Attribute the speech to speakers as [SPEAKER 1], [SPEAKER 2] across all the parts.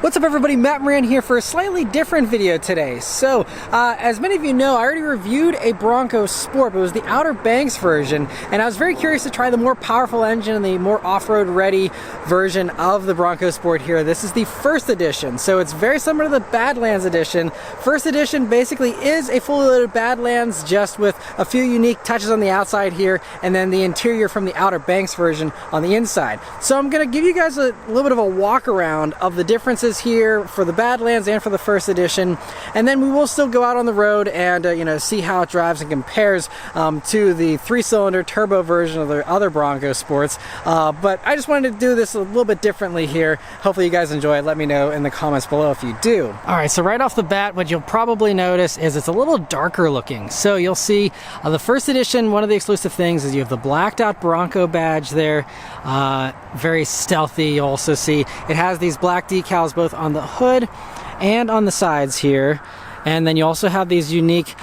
[SPEAKER 1] What's up everybody, Matt Maran here for a slightly different video today. So, as many of you know, I already reviewed a Bronco Sport, but it was the Outer Banks version, and I was very curious to try the more powerful engine and the more off-road ready version of the Bronco Sport here. This is the first edition, so it's very similar to the Badlands edition. First edition basically is a fully loaded Badlands, just with a few unique touches on the outside here, and then the interior from the Outer Banks version on the inside. So I'm going to give you guys a little bit of a walk around of the differences here for the Badlands and for the first edition, and then we will still go out on the road and see how it drives and compares to the 3-cylinder turbo version of the other Bronco Sports. But I just wanted to do this a little bit differently here. Hopefully you guys enjoy it. Let me know in the comments below if you do. Alright, so right off the bat, what you'll probably notice is it's a little darker looking. So you'll see the first edition, one of the exclusive things is you have the blacked out Bronco badge there. Very stealthy. You'll also see it has these black decals both on the hood and on the sides here, and then you also have these unique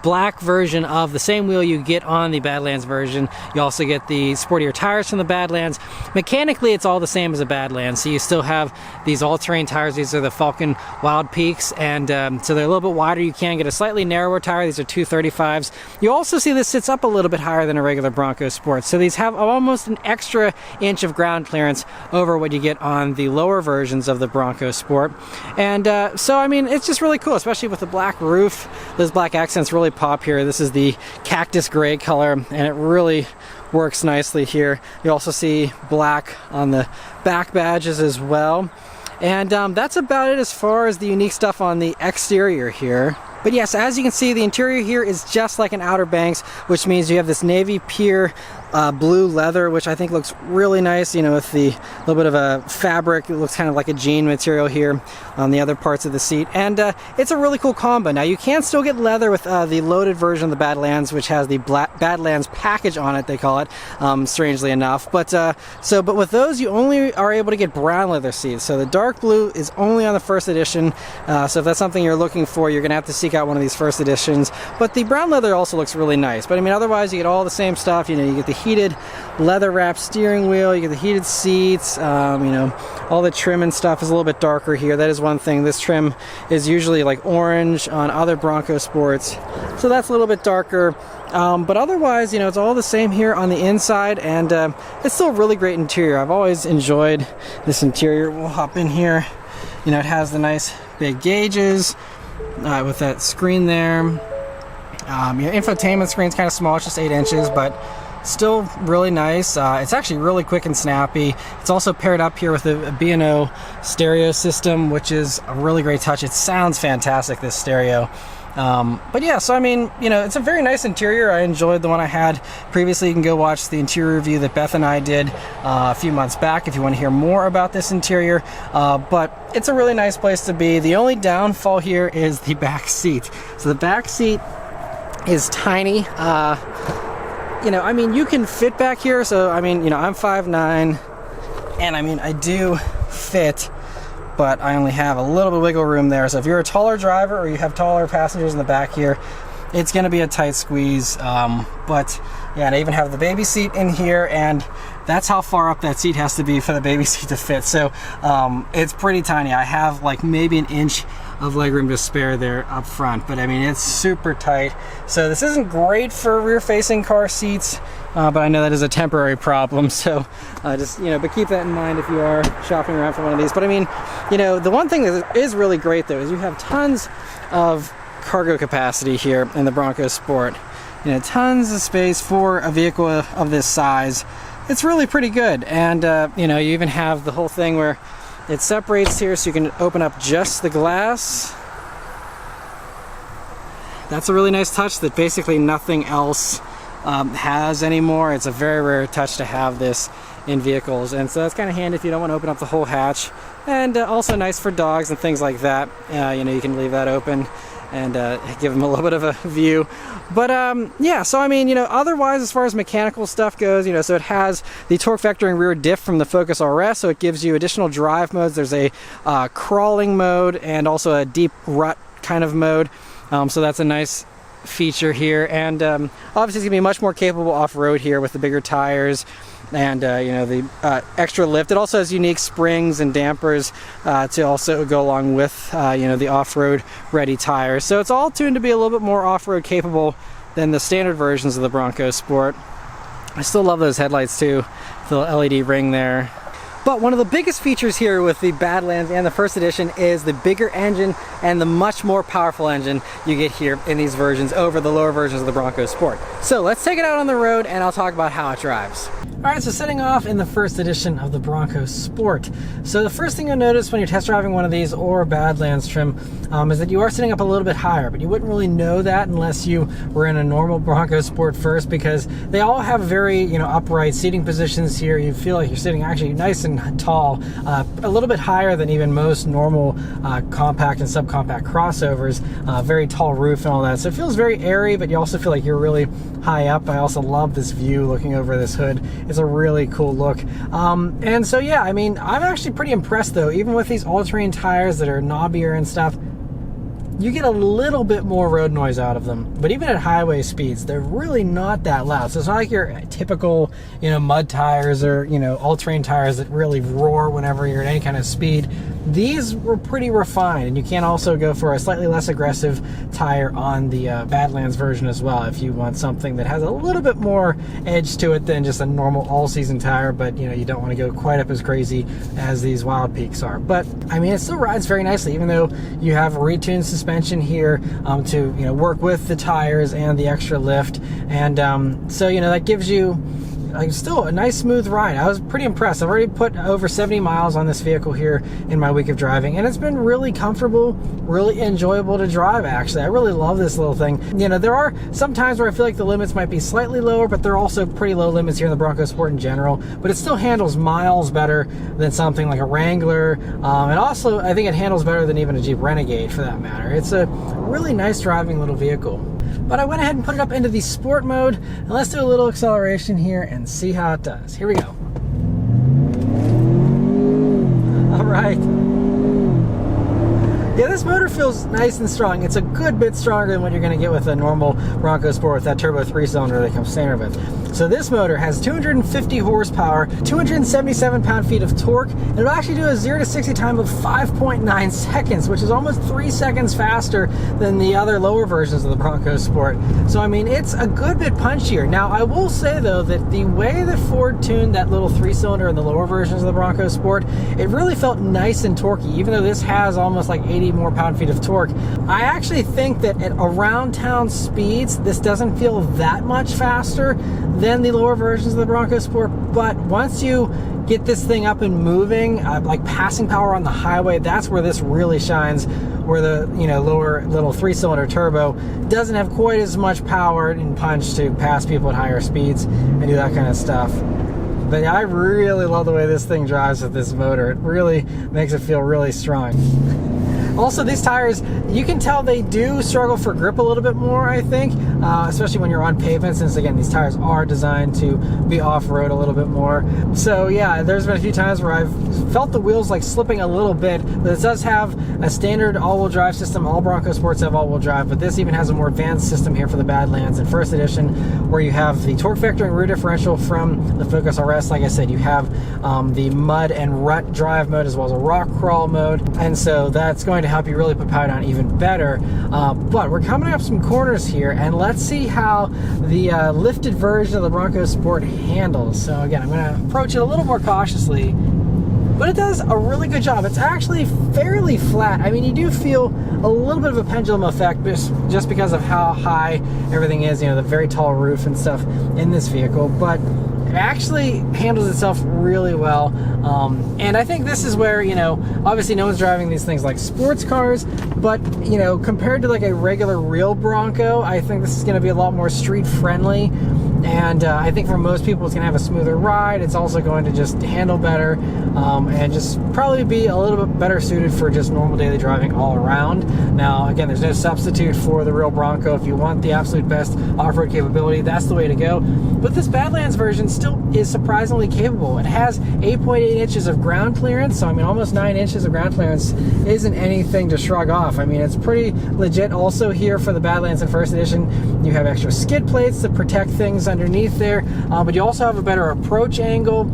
[SPEAKER 1] black version of the same wheel you get on the Badlands version. You also get the sportier tires from the Badlands. Mechanically it's all the same as a Badlands, so you still have these all-terrain tires. These are the Falcon Wild Peaks, and so they're a little bit wider. You can get a slightly narrower tire. These are 235s. You also see this sits up a little bit higher than a regular Bronco Sport, so these have almost an extra inch of ground clearance over what you get on the lower versions of the Bronco Sport. And so I mean, it's just really cool, especially with the black roof. Those black accents really pop here. This is the cactus gray color, and it really works nicely here. You also see black on the back badges as well. And that's about it as far as the unique stuff on the exterior here. But yes, as you can see, the interior here is just like an Outer Banks, which means you have this navy pure blue leather, which I think looks really nice, you know, with the little bit of a fabric. It looks kind of like a jean material here on the other parts of the seat, and it's a really cool combo. Now you can still get leather with the loaded version of the Badlands, which has the Badlands package on it, they call it, strangely enough. But with those, you only are able to get brown leather seats. So the dark blue is only on the first edition. So if that's something you're looking for, you're gonna have to seek out one of these first editions. But the brown leather also looks really nice. But I mean, otherwise you get all the same stuff. You know, you get the heated leather wrapped steering wheel, you get the heated seats, you know, all the trim and stuff is a little bit darker here. That is one thing. This trim is usually like orange on other Bronco Sports, so that's a little bit darker. But otherwise, you know, it's all the same here on the inside, and it's still a really great interior. I've always enjoyed this interior. We'll hop in here. You know, it has the nice big gauges with that screen there. Your infotainment screen's kind of small, it's just 8 inches, but still really nice. It's actually really quick and snappy. It's also paired up here with a B&O stereo system, which is a really great touch. It sounds fantastic, this stereo. But yeah, so I mean, you know, it's a very nice interior. I enjoyed the one I had previously. You can go watch the interior review that Beth and I did a few months back if you want to hear more about this interior. But it's a really nice place to be. The only downfall here is the back seat. So the back seat is tiny. You know, I mean, you can fit back here. So I mean, you know, I'm 5'9", and I mean, I do fit, but I only have a little bit of wiggle room there. So if you're a taller driver or you have taller passengers in the back here, it's going to be a tight squeeze. But yeah, and I even have the baby seat in here, and that's how far up that seat has to be for the baby seat to fit. So it's pretty tiny. I have like maybe an inch of legroom to spare there up front, but I mean, it's super tight. So this isn't great for rear-facing car seats, but I know that is a temporary problem. So just, you know, but keep that in mind if you are shopping around for one of these. But I mean, you know, the one thing that is really great though is you have tons of cargo capacity here in the Bronco Sport. You know, tons of space for a vehicle of this size. It's really pretty good. And you know, you even have the whole thing where it separates here, so you can open up just the glass. That's a really nice touch that basically nothing else has anymore. It's a very rare touch to have this in vehicles, and so that's kind of handy if you don't want to open up the whole hatch. And also nice for dogs and things like that. You know, you can leave that open and give them a little bit of a view. But yeah, so I mean, you know, otherwise as far as mechanical stuff goes, you know, so it has the torque vectoring rear diff from the Focus RS, so it gives you additional drive modes. There's a crawling mode and also a deep rut kind of mode, so that's a nice feature here. And obviously it's gonna be much more capable off-road here with the bigger tires. and the extra lift. It also has unique springs and dampers to also go along with the off-road ready tires. So it's all tuned to be a little bit more off-road capable than the standard versions of the Bronco Sport. I still love those headlights too, the LED ring there. But one of the biggest features here with the Badlands and the first edition is the bigger engine and the much more powerful engine you get here in these versions over the lower versions of the Bronco Sport. So let's take it out on the road and I'll talk about how it drives. Alright, so setting off in the first edition of the Bronco Sport. So the first thing you'll notice when you're test driving one of these or Badlands trim is that you are sitting up a little bit higher, but you wouldn't really know that unless you were in a normal Bronco Sport first, because they all have very upright seating positions here. You feel like you're sitting actually nice and tall, a little bit higher than even most normal compact and subcompact crossovers, very tall roof and all that. So it feels very airy, but you also feel like you're really high up. I also love this view looking over this hood. It's a really cool look. And so yeah, I mean, I'm actually pretty impressed though, even with these all-terrain tires that are knobbier and stuff. You get a little bit more road noise out of them, but even at highway speeds, they're really not that loud. So it's not like your typical, mud tires or, all-terrain tires that really roar whenever you're at any kind of speed. These were pretty refined, and you can also go for a slightly less aggressive tire on the Badlands version as well if you want something that has a little bit more edge to it than just a normal all-season tire, but you don't want to go quite up as crazy as these Wild Peaks are. But I mean, it still rides very nicely, even though you have retuned suspension here to work with the tires and the extra lift, and so that gives you still a nice smooth ride. I was pretty impressed. I've already put over 70 miles on this vehicle here in my week of driving, and it's been really comfortable, really enjoyable to drive actually. I really love this little thing. There are some times where I feel like the limits might be slightly lower, but they're also pretty low limits here in the Bronco Sport in general, but it still handles miles better than something like a Wrangler, and also I think it handles better than even a Jeep Renegade for that matter. It's a really nice driving little vehicle. But I went ahead and put it up into the sport mode, and let's do a little acceleration here and see how it does. Here we go. All right. Yeah, this motor feels nice and strong. It's a good bit stronger than what you're going to get with a normal Bronco Sport with that turbo 3-cylinder that comes standard with. So this motor has 250 horsepower, 277 pound-feet of torque, and it'll actually do a 0 to 60 time of 5.9 seconds, which is almost 3 seconds faster than the other lower versions of the Bronco Sport. So I mean, it's a good bit punchier. Now I will say though that the way that Ford tuned that little 3-cylinder in the lower versions of the Bronco Sport, it really felt nice and torquey, even though this has almost like 80 more pound-feet of torque. I actually think that at around town speeds, this doesn't feel that much faster than the lower versions of the Bronco Sport, but once you get this thing up and moving, like passing power on the highway, that's where this really shines, where the lower little 3-cylinder turbo doesn't have quite as much power and punch to pass people at higher speeds and do that kind of stuff. But I really love the way this thing drives with this motor. It really makes it feel really strong. Also, these tires, you can tell they do struggle for grip a little bit more, I think, especially when you're on pavement, since again, these tires are designed to be off-road a little bit more. So yeah, there's been a few times where I've felt the wheels like slipping a little bit, but it does have a standard all-wheel drive system. All Bronco Sports have all-wheel drive, but this even has a more advanced system here for the Badlands in first edition, where you have the torque vector and rear differential from the Focus RS. Like I said, you have the mud and rut drive mode as well as a rock crawl mode, and so that's going to help you really put power down even better. But we're coming up some corners here, and let's see how the lifted version of the Bronco Sport handles. So again, I'm going to approach it a little more cautiously, but it does a really good job. It's actually fairly flat. I mean, you do feel a little bit of a pendulum effect just because of how high everything is, the very tall roof and stuff in this vehicle, but it actually handles itself really well. And I think this is where, obviously no one's driving these things like sports cars, but, compared to like a regular real Bronco, I think this is going to be a lot more street friendly. And I think for most people it's going to have a smoother ride. It's also going to just handle better and just probably be a little bit better suited for just normal daily driving all around. Now, again, there's no substitute for the real Bronco. If you want the absolute best off-road capability, that's the way to go. But this Badlands version still is surprisingly capable. It has 8.8 inches of ground clearance, so I mean almost 9 inches of ground clearance isn't anything to shrug off. I mean, it's pretty legit. Also here for the Badlands in first edition, you have extra skid plates to protect things underneath there, but you also have a better approach angle,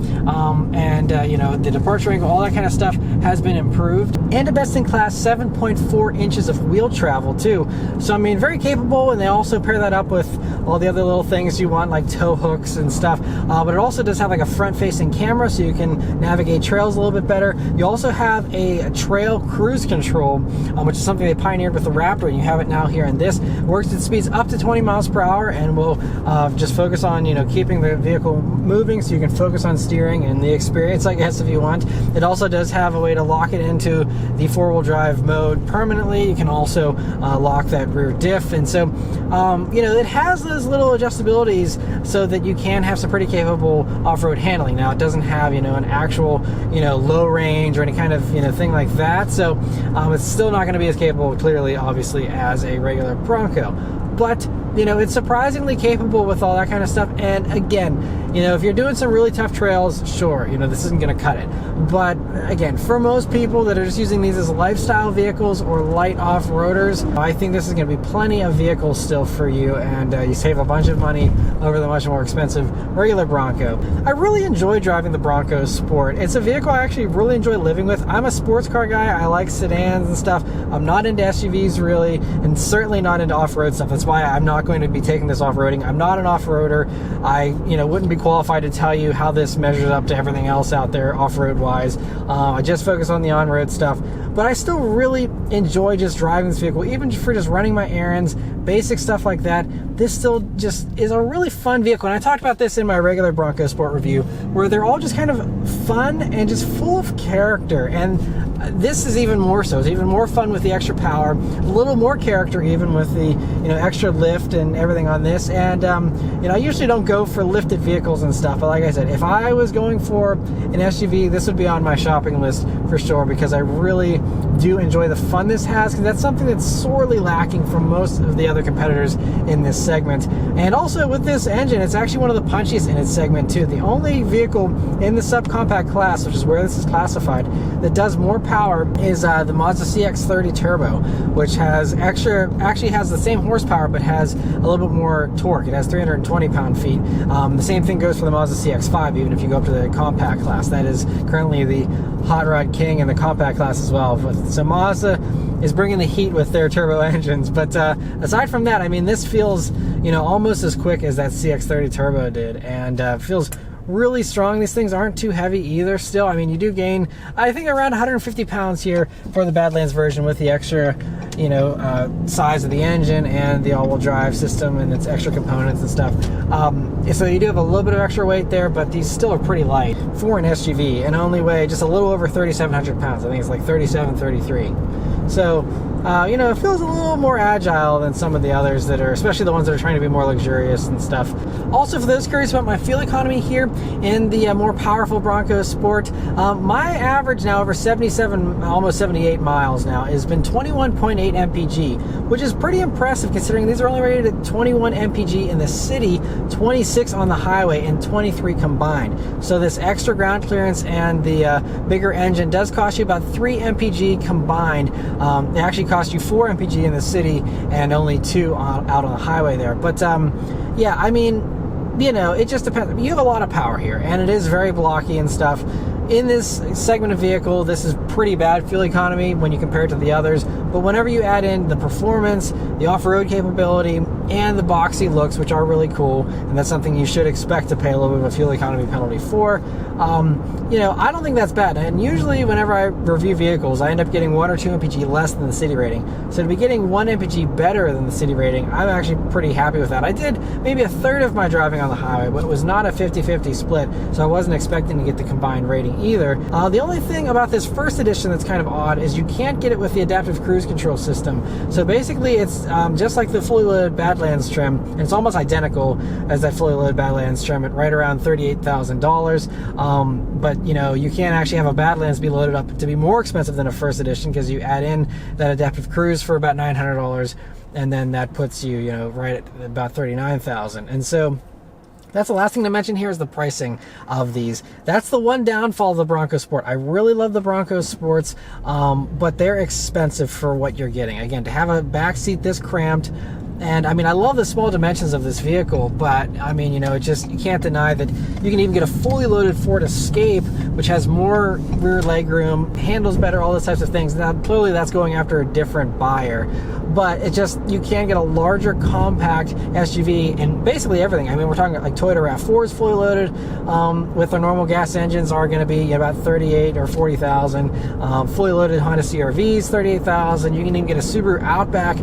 [SPEAKER 1] and you know, the departure angle, all that kind of stuff has been improved, and a best-in-class 7.4 inches of wheel travel too. So I mean, very capable, and they also pair that up with all the other little things you want, like tow hooks and stuff, but it also does have like a front-facing camera, so you can navigate trails a little bit better. You also have a trail cruise control, which is something they pioneered with the Raptor, and you have it now here in this. It works at speeds up to 20 miles per hour, and will just focus on, you know, keeping the vehicle moving, so you can focus on steering and the experience, I guess, if you want. It also does have a way to lock it into the four-wheel drive mode permanently. You can also lock that rear diff, and so you know, it has those little adjustabilities so that you can have some pretty capable off-road handling. Now, it doesn't have, you know, an actual, you know, low range or any kind of, you know, thing like that, so it's still not going to be as capable, clearly, obviously, as a regular Bronco. But, you know, it's surprisingly capable with all that kind of stuff. And again, you know, if you're doing some really tough trails, sure, you know, this isn't going to cut it. But again, for most people that are just using these as lifestyle vehicles or light off-roaders, I think this is going to be plenty of vehicles still for you, and you save a bunch of money over the much more expensive regular Bronco. I really enjoy driving the Bronco Sport. It's a vehicle I actually really enjoy living with. I'm a sports car guy. I like sedans and stuff. I'm not into SUVs really, and certainly not into off-road stuff. That's why I'm not going to be taking this off-roading. I'm not an off-roader. I, you know, wouldn't be qualified to tell you how this measures up to everything else out there off-road wise. I just focus on the on-road stuff, but I still really enjoy just driving this vehicle, even for just running my errands, basic stuff like that. This still just is a really fun vehicle, and I talked about this in my regular Bronco Sport review, where they're all just kind of fun and just full of character, and this is even more so. It's even more fun with the extra power, a little more character even with the, you know, extra lift and everything on this. And you know, I usually don't go for lifted vehicles and stuff, but like I said, if I was going for an SUV, this would be on my shopping list for sure, because I really do enjoy the fun this has, because that's something that's sorely lacking from most of the other competitors in this segment. And also with this engine, it's actually one of the punchiest in its segment too. The only vehicle in the subcompact class, which is where this is classified, that does more power is the Mazda CX-30 Turbo, which has actually has the same horsepower, but has a little bit more torque. It has 320 pound-feet. The same thing goes for the Mazda CX-5, even if you go up to the compact class. That is currently the hot rod king in the compact class as well. So Mazda is bringing the heat with their turbo engines. But aside from that, I mean, this feels, you know, almost as quick as that CX-30 Turbo did, and feels really strong. These things aren't too heavy either still. I mean, you do gain, I think, around 150 pounds here for the Badlands version with the extra, you know, size of the engine and the all-wheel drive system and its extra components and stuff. So you do have a little bit of extra weight there, but these still are pretty light for an SUV and only weigh just a little over 3,700 pounds. I think it's like 3,733. So, you know, it feels a little more agile than some of the others that are, especially the ones that are trying to be more luxurious and stuff. Also, for those curious about my fuel economy here in the more powerful Bronco Sport, my average now over 77, almost 78 miles now, has been 21.8 mpg, which is pretty impressive considering these are only rated at 21 mpg in the city, 26 on the highway, and 23 combined. So this extra ground clearance and the bigger engine does cost you about 3 mpg combined. It actually costs you 4 mpg in the city and only 2 out on the highway there. But yeah, I mean, you know, it just depends. You have a lot of power here, and it is very blocky and stuff. In this segment of vehicle, this is pretty bad fuel economy when you compare it to the others, but whenever you add in the performance, the off-road capability, and the boxy looks, which are really cool, and that's something you should expect to pay a little bit of a fuel economy penalty for, you know, I don't think that's bad. And usually whenever I review vehicles, I end up getting 1 or 2 mpg less than the city rating. So to be getting 1 mpg better than the city rating, I'm actually pretty happy with that. I did maybe a third of my driving on the highway, but it was not a 50-50 split, so I wasn't expecting to get the combined rating either. The only thing about this first edition that's kind of odd is you can't get it with the adaptive cruise control system. So basically it's just like the fully loaded Badlands trim, and it's almost identical as that fully loaded Badlands trim at right around $38,000. But you know, you can't actually have a Badlands be loaded up to be more expensive than a first edition, because you add in that adaptive cruise for about $900, and then that puts you, you know, right at about $39,000. And so that's the last thing to mention here is the pricing of these. That's the one downfall of the Bronco Sport. I really love the Bronco Sports, but they're expensive for what you're getting. Again, to have a back seat this cramped, And I mean, I love the small dimensions of this vehicle, but I mean, you know, it just, you can't deny that you can even get a fully loaded Ford Escape, which has more rear legroom, handles better, all those types of things. Now, clearly that's going after a different buyer, but it just, you can get a larger compact SUV in basically everything. I mean, we're talking like Toyota RAV4s fully loaded with their normal gas engines are going to be about 38 or 40,000. Fully loaded Honda CR-Vs, 38,000. You can even get a Subaru Outback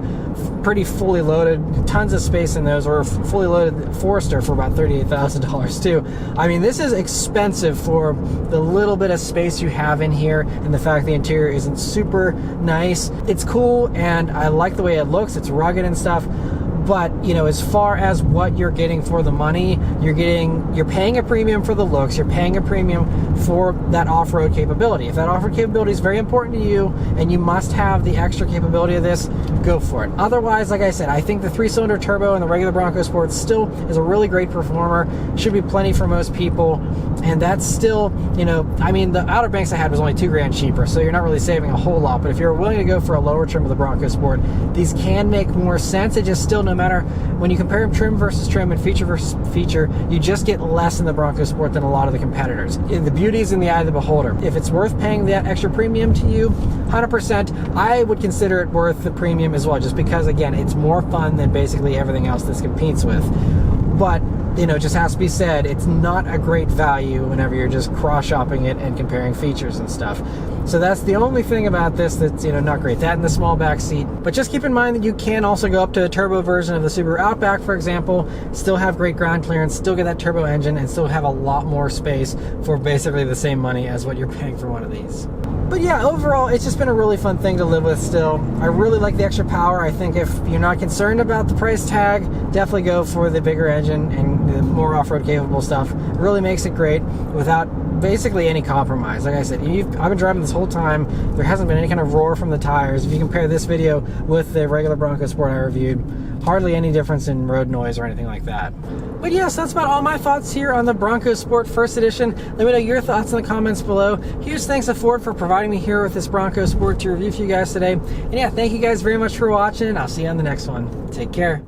[SPEAKER 1] pretty fully loaded, tons of space in those, or a fully loaded Forester for about $38,000 too. I mean, this is expensive for the little bit of space you have in here, and the fact the interior isn't super nice. It's cool, and I like the way it looks. It's rugged and stuff. But, you know, as far as what you're getting for the money, you're paying a premium for the looks, you're paying a premium for that off-road capability. If that off-road capability is very important to you and you must have the extra capability of this, go for it. Otherwise, like I said, I think the 3-cylinder turbo and the regular Bronco Sport still is a really great performer. Should be plenty for most people. And that's still, you know, I mean, the Outer Banks I had was only $2,000 cheaper, so you're not really saving a whole lot. But if you're willing to go for a lower trim of the Bronco Sport, these can make more sense. It just still, no matter, when you compare trim versus trim and feature versus feature, you just get less in the Bronco Sport than a lot of the competitors. The beauty is in the eye of the beholder. If it's worth paying that extra premium to you, 100%, I would consider it worth the premium as well, just because, again, it's more fun than basically everything else this competes with. But, you know, it just has to be said, it's not a great value whenever you're just cross-shopping it and comparing features and stuff. So that's the only thing about this that's, you know, not great. That and the small back seat. But just keep in mind that you can also go up to a turbo version of the Subaru Outback, for example, still have great ground clearance, still get that turbo engine, and still have a lot more space for basically the same money as what you're paying for one of these. But yeah, overall, it's just been a really fun thing to live with still. I really like the extra power. I think if you're not concerned about the price tag, definitely go for the bigger engine and the more off-road capable stuff. It really makes it great without basically any compromise. Like I said, I've been driving this whole time. There hasn't been any kind of roar from the tires. If you compare this video with the regular Bronco Sport I reviewed, hardly any difference in road noise or anything like that. But yes, that's about all my thoughts here on the Bronco Sport First Edition. Let me know your thoughts in the comments below. Huge thanks to Ford for providing me here with this Bronco Sport to review for you guys today. And yeah, thank you guys very much for watching. I'll see you on the next one. Take care.